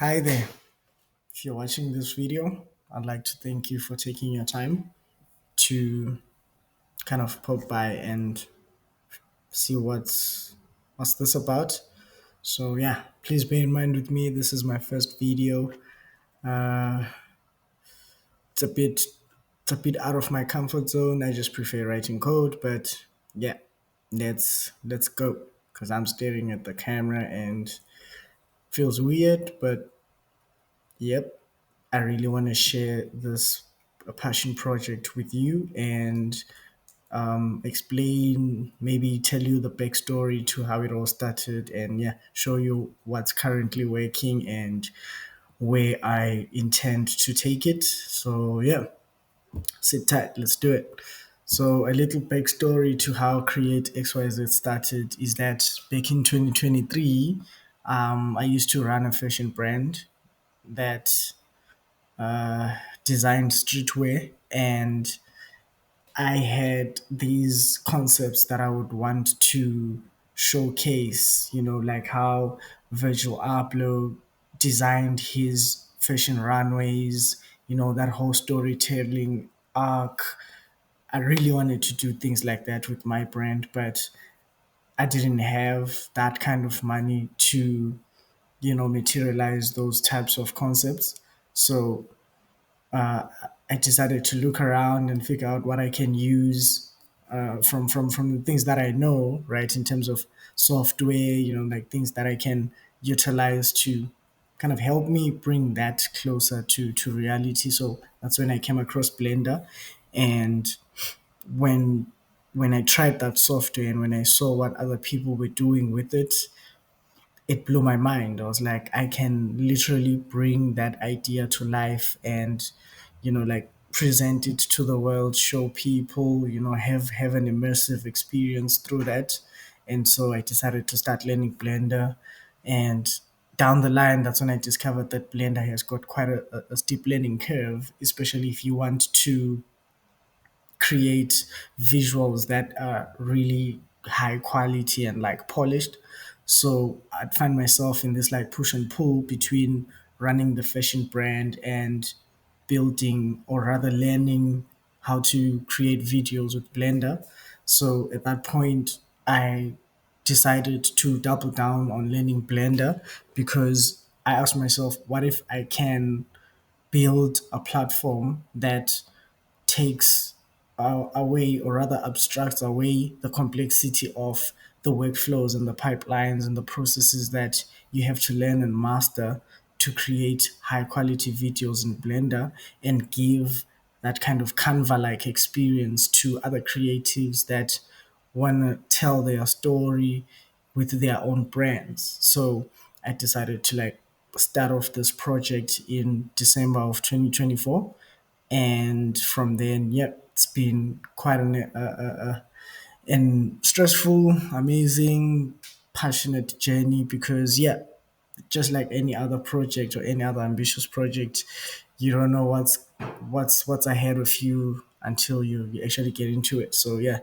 Hi there. If you're watching this video, I'd like to thank you for taking your time to kind of pop by and see what's this about. So yeah, please bear in mind with me. This is my first video. Uh, it's a bit out of my comfort zone. I just prefer writing code, but yeah, let's go. Because I'm staring at the camera and feels weird, but yep, I really want to share this passion project with you and explain, maybe tell you the backstory to how it all started, and yeah, show you what's currently working and where I intend to take it. So yeah, sit tight, let's do it. So a little backstory to how CR8-XYZ started is that back in 2023, I used to run a fashion brand that designed streetwear, and I had these concepts that I would want to showcase, like how Virgil Abloh designed his fashion runways, that whole storytelling arc. I really wanted to do things like that with my brand, but I didn't have that kind of money to, materialize those types of concepts. So I decided to look around and figure out what I can use from the things that I know, right, in terms of software, like things that I can utilize to kind of help me bring that closer to reality. So that's when I came across Blender, and when when I tried that software and when I saw what other people were doing with it blew my mind. I was like, I can literally bring that idea to life and, like present it to the world, show people, have an immersive experience through that. And so I decided to start learning Blender. And down the line, that's when I discovered that Blender has got quite a steep learning curve, especially if you want to create visuals that are really high quality and like polished. So I'd find myself in this like push and pull between running the fashion brand and building, or rather learning how to create videos with Blender. So at that point, I decided to double down on learning Blender because I asked myself, what if I can build a platform that takes away, or rather abstracts away, the complexity of the workflows and the pipelines and the processes that you have to learn and master to create high quality videos in Blender, and give that kind of Canva like experience to other creatives that want to tell their story with their own brands. So I decided to like start off this project in December of 2024, and from then, yep, it's been quite an stressful, amazing, passionate journey. Because yeah, just like any other project or any other ambitious project, you don't know what's ahead of you until you actually get into it. So yeah,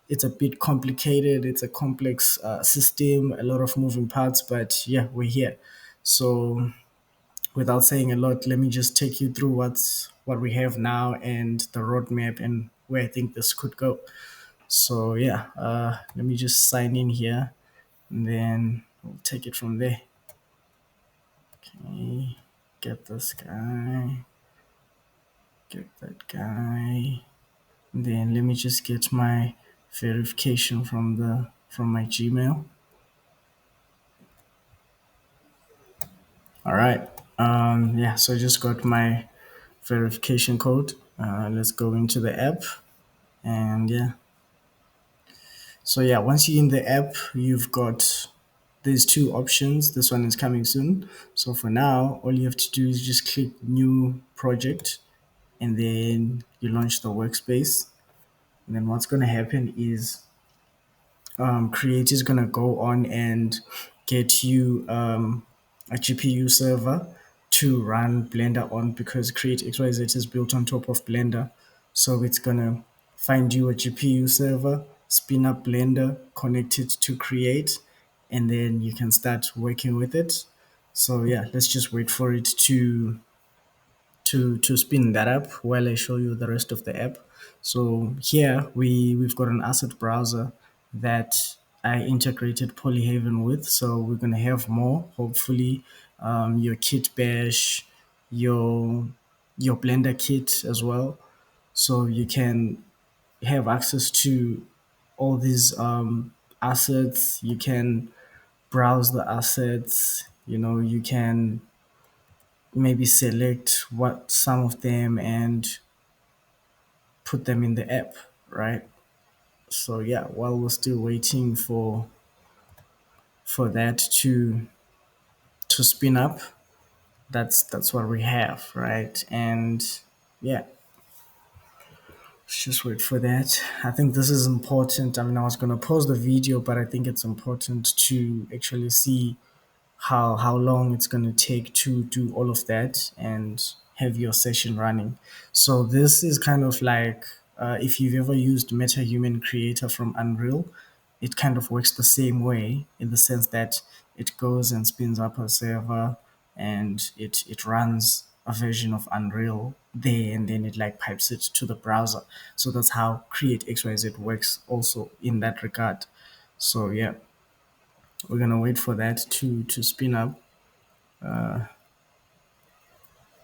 it's a bit complicated. It's a complex system, a lot of moving parts, but yeah, we're here. So without saying a lot, let me just take you through what we have now and the roadmap and where I think this could go. So yeah, let me just sign in here, and then we'll take it from there. Okay, get this guy, get that guy. And then let me just get my verification from my Gmail. All right. Yeah, so I just got my verification code. Let's go into the app, and yeah. So yeah, once you're in the app, you've got these two options. This one is coming soon. So for now, all you have to do is just click new project, and then you launch the workspace. And then what's going to happen is Create is going to go on and get you a GPU server to run Blender on, because Create XYZ is built on top of Blender. So it's going to find you a GPU server, spin up Blender, connect it to Create, and then you can start working with it. So yeah, let's just wait for it to spin that up while I show you the rest of the app. So here we've got an asset browser that I integrated Polyhaven with. So we're gonna have more. Hopefully, your kit bash, your your Blender kit as well, so you can have access to all these assets. You can browse the assets. You know, you can maybe select what some of them and put them in the app, right? So yeah, while we're still waiting for that to spin up, that's what we have, right? And yeah, let's just wait for that. I think this is important. I mean, I was gonna pause the video, but I think it's important to actually see how long it's going to take to do all of that and have your session running. So this is kind of like if you've ever used MetaHuman Creator from Unreal, it kind of works the same way in the sense that it goes and spins up a server and it runs a version of Unreal there, and then it like pipes it to the browser. So that's how Create XYZ works also in that regard. So yeah, we're gonna wait for that to spin up.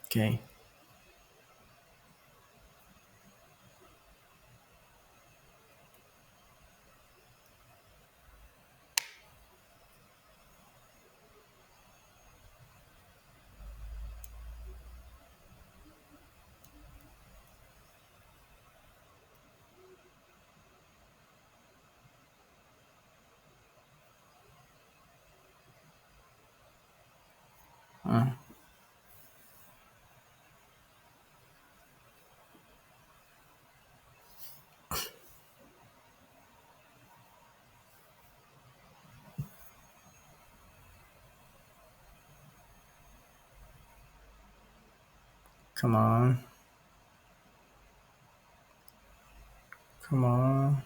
Okay, come on, come on.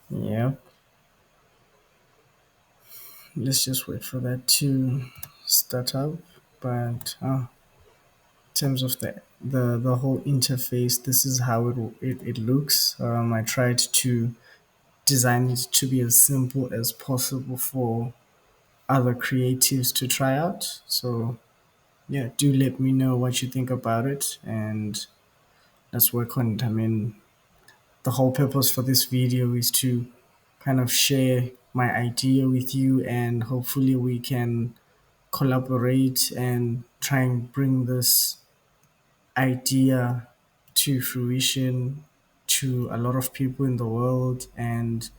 Yep. Let's just wait for that to start up. But in terms of the whole interface, this is how it looks. I tried to design it to be as simple as possible for other creatives to try out. So yeah, do let me know what you think about it, and let's work on it. I mean, the whole purpose for this video is to kind of share my idea with you, and hopefully we can collaborate and try and bring this idea to fruition to a lot of people in the world, and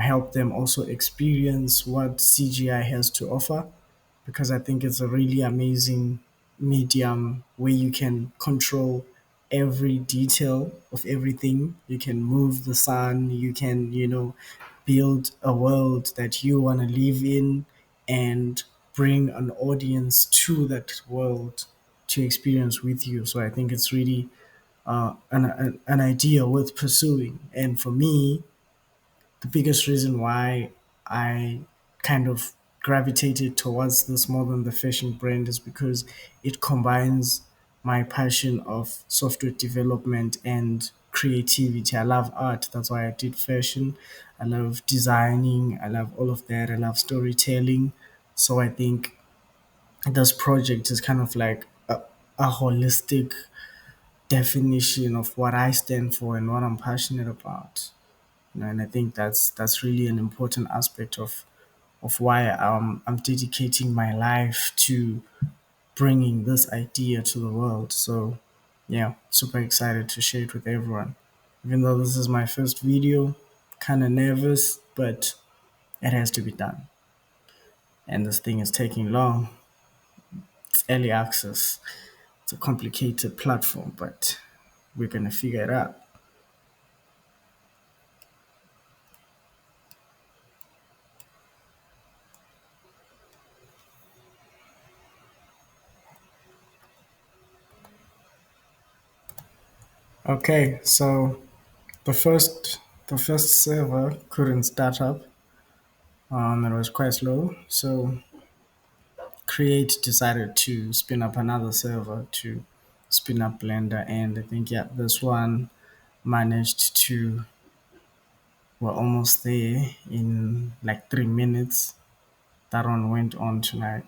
help them also experience what CGI has to offer, because I think it's a really amazing medium where you can control every detail of everything. You can move the sun, you can, build a world that you want to live in and bring an audience to that world to experience with you. So I think it's really an idea worth pursuing. And for me, the biggest reason why I kind of gravitated towards this more than the fashion brand is because it combines my passion of software development and creativity. I love art. That's why I did fashion. I love designing. I love all of that. I love storytelling. So I think this project is kind of like a holistic definition of what I stand for and what I'm passionate about. And I think that's really an important aspect of why I'm dedicating my life to bringing this idea to the world. So yeah, super excited to share it with everyone. Even though this is my first video, kind of nervous, but it has to be done. And this thing is taking long. It's early access. It's a complicated platform, but we're gonna figure it out. Okay, so the first the first server couldn't start up. It was quite slow. So Create decided to spin up another server to spin up Blender, and I think yeah, this one managed to. We're almost there in like 3 minutes. That one went on to like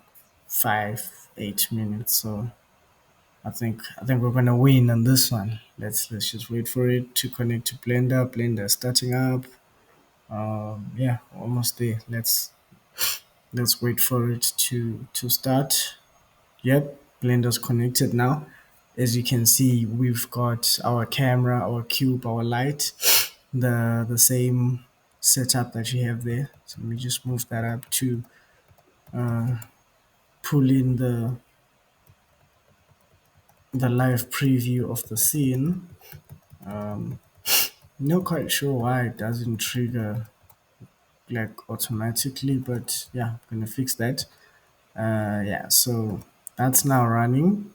8 minutes. So I think we're gonna win on this one. Let's just wait for it to connect to Blender. Blender starting up. Yeah, almost there. Let's wait for it to start. Yep, Blender's connected now. As you can see, we've got our camera, our cube, our light, the same setup that you have there. So let me just move that up to pull in the live preview of the scene. Not quite sure why it doesn't trigger like automatically, but yeah, I'm gonna fix that. Yeah, so that's now running.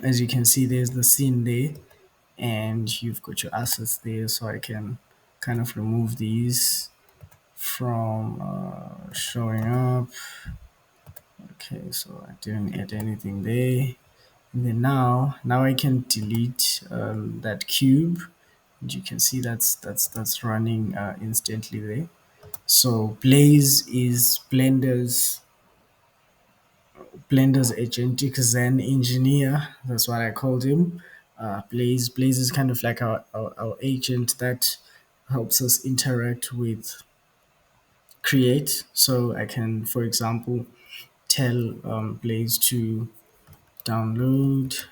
As you can see, there's the scene there, and you've got your assets there. So I can kind of remove these from showing up. Okay, so I didn't add anything there. And then now I can delete that cube. And you can see that's running instantly there. So Blaze is Blender's agentic Zen engineer. That's what I called him. Blaze is kind of like our agent that helps us interact with Create. So I can, for example, tell Blaze to download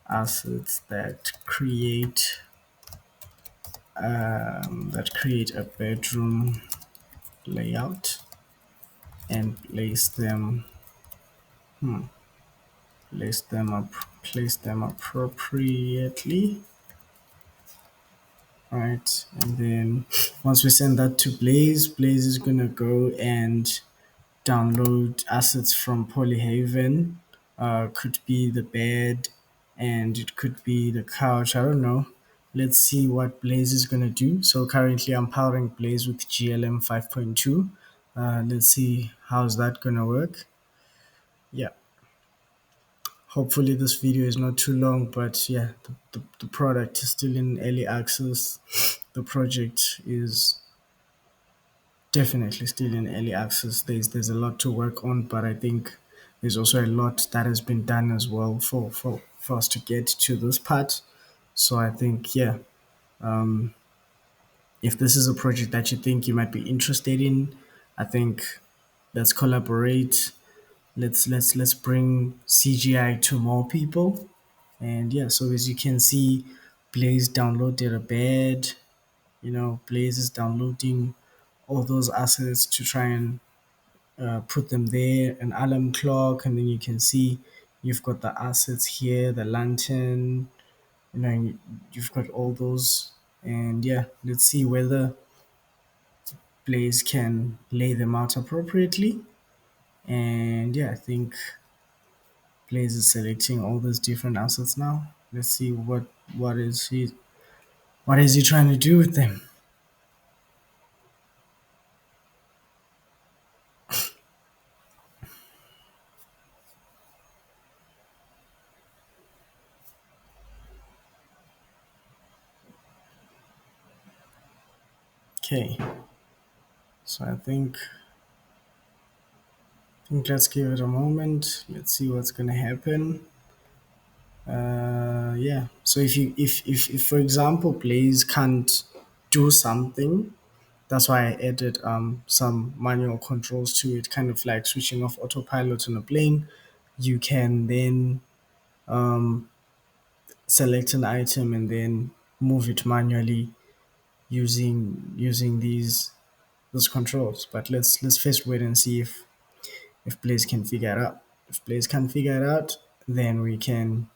assets that create a bedroom layout and place them up place them appropriately, right? And then once we send that to Blaze is gonna go and download assets from Polyhaven. Could be the bed, and it could be the couch. I don't know. Let's see what Blaze is gonna do. So currently, I'm powering Blaze with GLM 5.2. Let's see how's that gonna work. Yeah. Hopefully, this video is not too long, but yeah, the product is still in early access. The project is definitely still in early access. There's a lot to work on, but I think there's also a lot that has been done as well for us to get to this part. So I think yeah, if this is a project that you think you might be interested in, I think let's collaborate. Let's bring CGI to more people. And yeah, so as you can see, Blaze downloaded a bed. Blaze is downloading all those assets to try and put them there, an alarm clock, and then you can see you've got the assets here, the lantern, you've got all those. And yeah, let's see whether Blaze can lay them out appropriately. And yeah, I think Blaze is selecting all those different assets now. Let's see what is he trying to do with them. Okay, so I think let's give it a moment. Let's see what's gonna happen. Yeah. So if for example Blaze can't do something, that's why I added some manual controls to it, kind of like switching off autopilot on a plane. You can then select an item and then move it manually using these controls. But let's first wait and see if Blaze can figure it out. If Blaze can't figure it out, then we can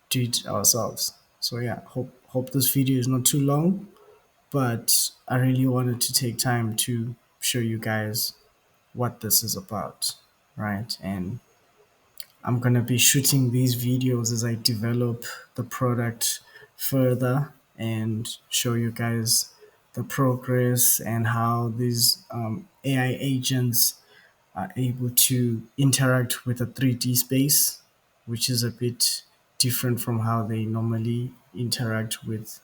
do it ourselves. So yeah, hope this video is not too long, but I really wanted to take time to show you guys what this is about, right? And I'm gonna be shooting these videos as I develop the product further and show you guys the progress and how these AI agents are able to interact with a 3D space, which is a bit different from how they normally interact with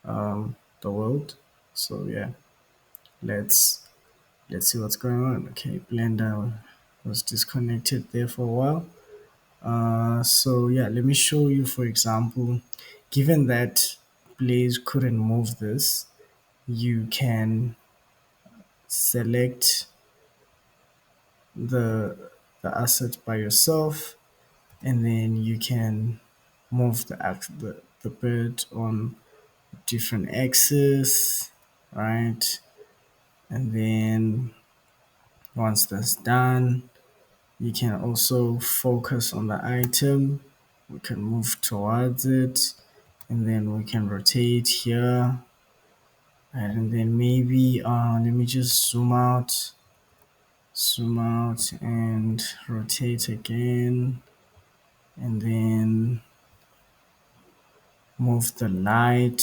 the world. So yeah, let's let's see what's going on. Okay, Blender was disconnected there for a while. So yeah, let me show you, for example, given that Blaze couldn't move this, you can select the the asset by yourself, and then you can move the bird on different axes, right? And then once that's done, you can also focus on the item. We can move towards it, and then we can rotate here, and then maybe let me just zoom out and rotate again, and then move the light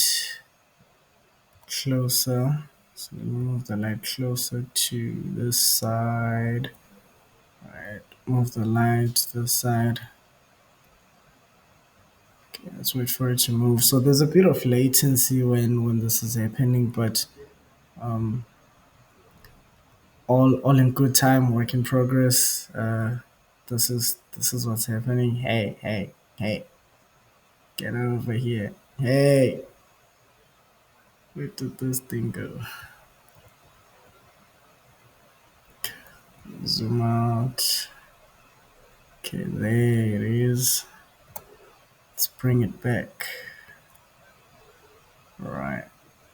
closer. So move the light closer to this side. Right, move the light to this side. Okay, let's wait for it to move. So there's a bit of latency when this is happening, but um, all in good time, work in progress. This is what's happening. Hey, get over here. Hey, where did this thing go? Zoom out. Okay, there it is. Let's bring it back. All right,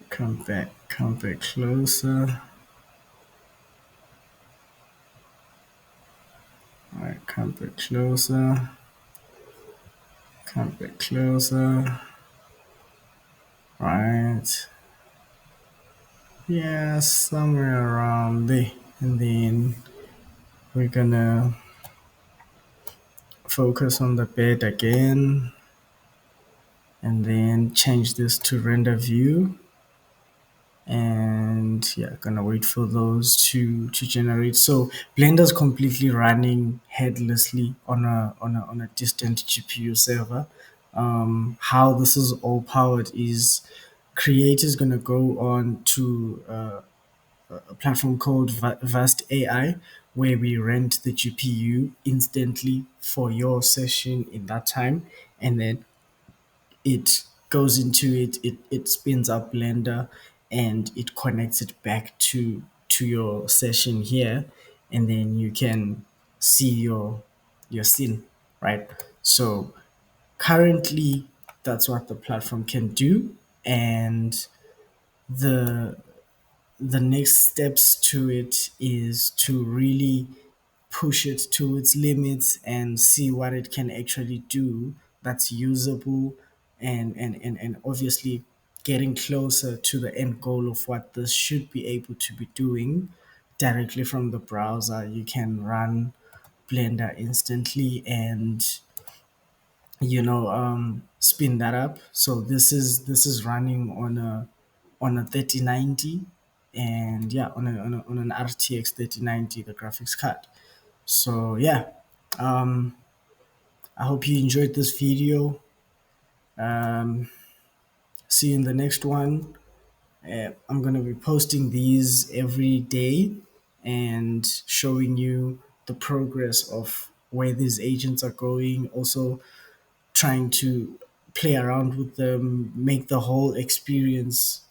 come back closer. All right, come back closer. Come back closer. Right. Yeah, somewhere around there. And then we're gonna focus on the bed again, and then change this to render view. And yeah, gonna wait for those to generate. So Blender's completely running headlessly on a distant GPU server. How this is all powered is Create is gonna go on to a platform called Vast AI, where we rent the GPU instantly for your session in that time, and then it goes into it spins up Blender, and it connects it back to your session here, and then you can see your scene, right? So currently that's what the platform can do, and the the next steps to it is to really push it to its limits and see what it can actually do that's usable, and obviously getting closer to the end goal of what this should be able to be doing directly from the browser. You can run Blender instantly and spin that up. So this is running on a 3090, and yeah, on an RTX 3090, the graphics card. So yeah, um, I hope you enjoyed this video. Um, See you in the next one. I'm gonna be posting these every day and showing you the progress of where these agents are going. Also, trying to play around with them, make the whole experience,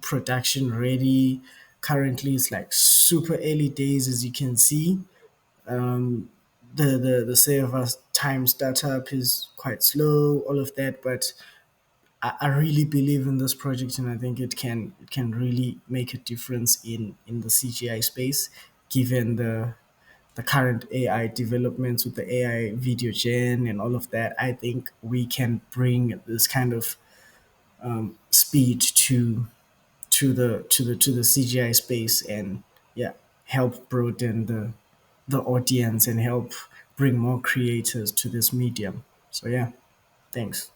production ready. Currently, it's like super early days, as you can see. the server time startup is quite slow, all of that, but I really believe in this project, and I think it can really make a difference in the CGI space, given the current AI developments with the AI video gen and all of that. I think we can bring this kind of speed to the CGI space, and yeah, help broaden the audience and help bring more creators to this medium. So yeah, thanks.